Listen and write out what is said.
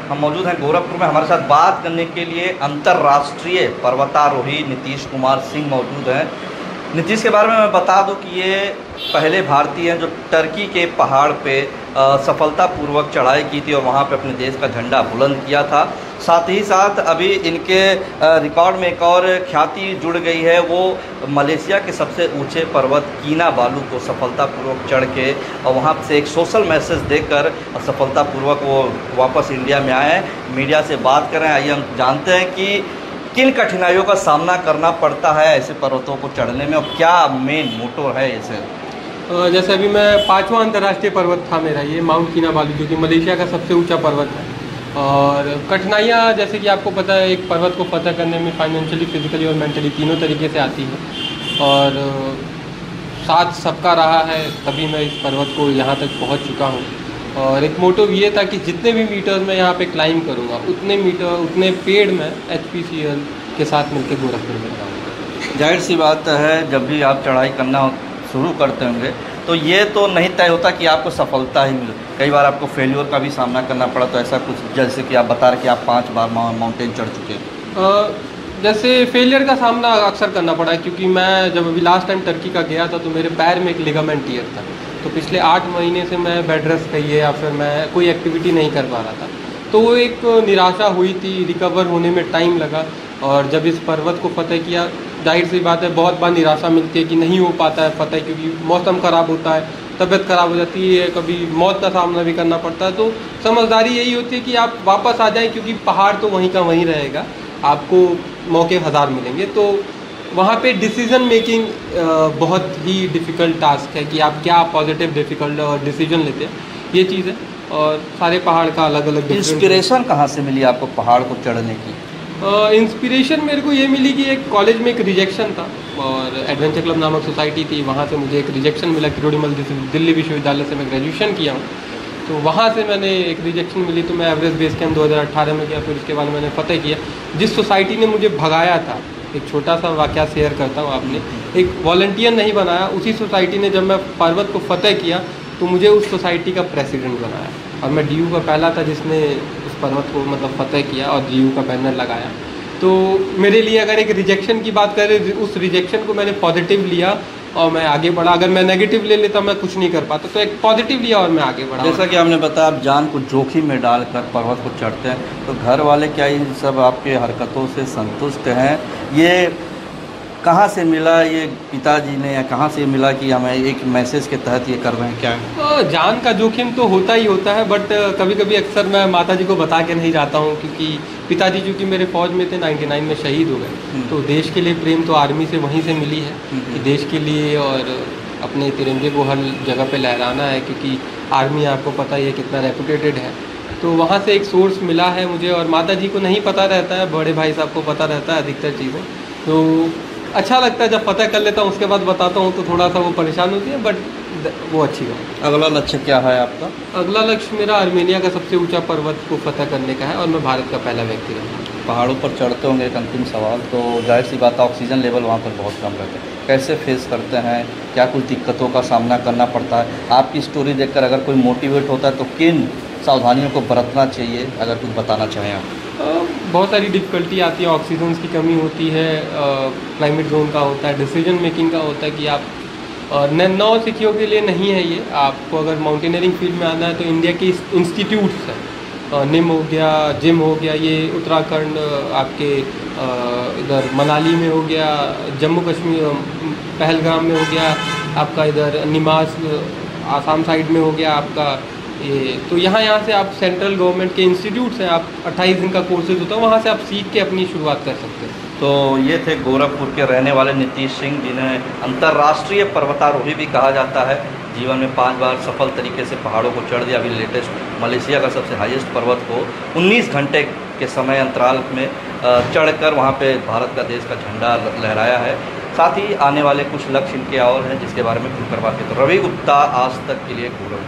हम मौजूद हैं गोरखपुर में। हमारे साथ बात करने के लिए अंतर्राष्ट्रीय पर्वतारोही नीतीश कुमार सिंह मौजूद हैं। नीतीश के बारे में मैं बता दूं कि ये पहले भारतीय हैं जो टर्की के पहाड़ पे सफलतापूर्वक चढ़ाई की थी और वहाँ पे अपने देश का झंडा बुलंद किया था। साथ ही साथ अभी इनके रिकॉर्ड में एक और ख्याति जुड़ गई है, वो मलेशिया के सबसे ऊंचे पर्वत किनाबालू को सफलतापूर्वक चढ़ के और वहाँ से एक सोशल मैसेज देकर सफलतापूर्वक वो वापस इंडिया में आए हैं। मीडिया से बात करें, आइए हम जानते हैं कि किन कठिनाइयों का सामना करना पड़ता है ऐसे पर्वतों को चढ़ने में और क्या मेन मोटो है इसे। जैसे अभी मैं 5वां अंतर्राष्ट्रीय पर्वत था मेरा, ये माउंट किनाबालू, जो कि मलेशिया का सबसे ऊंचा पर्वत है। और कठिनाइयाँ जैसे कि आपको पता है, एक पर्वत को फतह करने में फाइनेंशियली, फिजिकली और मेंटली तीनों तरीके से आती है। और साथ सबका रहा है, तभी मैं इस पर्वत को यहाँ तक पहुँच चुका हूँ। और एक मोटिव ये था कि जितने भी मीटर मैं यहाँ पे क्लाइंब करूँगा, उतने मीटर उतने पेड़ मैं HPCL के साथ मिलकर गोरखपुर में जाऊँगा। जाहिर सी बात है, जब भी आप चढ़ाई करना शुरू करते होंगे तो ये तो नहीं तय होता कि आपको सफलता ही मिले, कई बार आपको फेल्योर का भी सामना करना पड़ा। तो ऐसा कुछ, जैसे कि आप बता रहे कि आप 5 बार माउंटेन चढ़ चुके हैं। जैसे फेलियर का सामना अक्सर करना पड़ा, क्योंकि मैं जब अभी लास्ट टाइम टर्की का गया था तो मेरे पैर में एक लिगामेंट टियर था। तो पिछले 8 महीने से मैं बेड रेस्ट कहिए या फिर मैं कोई एक्टिविटी नहीं कर पा रहा था। तो वो एक निराशा हुई थी, रिकवर होने में टाइम लगा। और जब इस पर्वत को फतह किया, जाहिर सी बात है बहुत बार निराशा मिलती है कि नहीं हो पाता है फतह, क्योंकि मौसम ख़राब होता है, तबीयत ख़राब हो जाती है, कभी मौत का सामना भी करना पड़ता है। तो समझदारी यही होती है कि आप वापस आ जाएं, क्योंकि पहाड़ तो वहीं का वहीं रहेगा, आपको मौके 1000 मिलेंगे। तो वहाँ पे डिसीजन मेकिंग बहुत ही डिफ़िकल्ट टास्क है कि आप क्या पॉजिटिव डिफ़िकल्ट और डिसीजन लेते हैं, ये चीज़ है। और सारे पहाड़ का अलग अलग इंस्पिरेशन कहाँ से मिली आपको पहाड़ को चढ़ने की? इंस्पिरेशन मेरे को ये मिली कि एक कॉलेज में एक रिजेक्शन था और एडवेंचर क्लब नामक सोसाइटी थी, वहाँ से मुझे एक रिजेक्शन मिला। किरोड़ीमल दिल्ली विश्वविद्यालय से मैं ग्रेजुएशन किया हूँ, तो वहाँ से मैंने एक रिजेक्शन मिली। तो मैं एवरेस्ट बेस कैंप 2018 में गया, फिर उसके बाद मैंने फतह किया। जिस सोसाइटी ने मुझे भगाया था, एक छोटा सा वाक़या शेयर करता हूँ आपने, एक वॉलंटियर नहीं बनाया, उसी सोसाइटी ने जब मैं पर्वत को फतह किया तो मुझे उस सोसाइटी का प्रेसिडेंट बनाया। और मैं DU का पहला था जिसने उस पर्वत को मतलब फतह किया और DU का बैनर लगाया। तो मेरे लिए अगर एक रिजेक्शन की बात करें, उस रिजेक्शन को मैंने पॉजिटिव लिया और मैं आगे बढ़ा। अगर मैं नेगेटिव ले लेता मैं कुछ नहीं कर पाता, तो एक पॉजिटिव लिया और मैं आगे बढ़ा। जैसा कि आपने बताया, आप जान को जोखिम में डालकर पर्वत को चढ़ते हैं, तो घर वाले क्या इन सब आपके हरकतों से संतुष्ट हैं? ये कहाँ से मिला, ये पिताजी ने, या कहाँ से मिला कि हमें एक मैसेज के तहत ये कर रहे हैं? क्या है जान का जोखिम तो होता ही होता है, बट कभी कभी अक्सर मैं माताजी को बता के नहीं जाता हूँ, क्योंकि पिताजी चूँकि मेरे फौज में थे, 99 में शहीद हो गए। तो देश के लिए प्रेम तो आर्मी से वहीं से मिली है कि देश के लिए और अपने तिरंगे को हर जगह पे लहराना है, क्योंकि आर्मी आपको पता ही है कितना रेपुटेटेड है। तो वहाँ से एक सोर्स मिला है मुझे, और माताजी को नहीं पता रहता है, बड़े भाई साहब को पता रहता है अधिकतर चीज़ें। तो अच्छा लगता है जब फतह कर लेता हूँ, उसके बाद बताता हूँ तो थोड़ा सा वो परेशान होती है, बट वो अच्छी बात। अगला लक्ष्य क्या है आपका? अगला लक्ष्य मेरा आर्मेनिया का सबसे ऊंचा पर्वत को फतह करने का है और मैं भारत का पहला व्यक्ति रहूँगा। पहाड़ों पर चढ़ते होंगे, एक अंतिम सवाल, तो जाहिर सी बात है ऑक्सीजन लेवल वहाँ पर बहुत कम रहता है, कैसे फेस करते हैं? क्या कुछ दिक्कतों का सामना करना पड़ता है? आपकी स्टोरी देखकर अगर कोई मोटिवेट होता है तो किन सावधानियों को बरतना चाहिए, अगर कुछ बताना चाहें आप? बहुत सारी डिफ़िकल्टी आती है, ऑक्सीजन की कमी होती है, क्लाइमेट जोन का होता है, डिसीजन मेकिंग का होता है कि आप नौ सिखियों के लिए नहीं है ये। आपको अगर माउंटेनियरिंग फील्ड में आना है तो इंडिया के इंस्टीट्यूट्स हैं, निम हो गया, जिम हो गया, ये उत्तराखंड आपके इधर मनाली में हो गया, जम्मू कश्मीर पहलगाम में हो गया, आपका इधर निमास आसाम साइड में हो गया आपका ये। तो यहाँ से आप सेंट्रल गवर्नमेंट के इंस्टीट्यूट्स हैं, आप 28 दिन का कोर्सेज होता है, वहाँ से आप सीख के अपनी शुरुआत कर सकते हैं। तो ये थे गोरखपुर के रहने वाले नीतीश सिंह, जिन्हें अंतर्राष्ट्रीय पर्वतारोही भी कहा जाता है। जीवन में 5 बार सफल तरीके से पहाड़ों को चढ़ दिया। अभी लेटेस्ट मलेशिया का सबसे हाईएस्ट पर्वत को 19 घंटे के समय अंतराल में चढ़कर वहाँ पे भारत का देश का झंडा लहराया है। साथ ही आने वाले कुछ लक्ष्य इनके और हैं, जिसके बारे में खुलकर बात की। तो रवि गुप्ता, आज तक के लिए गोरखपुर।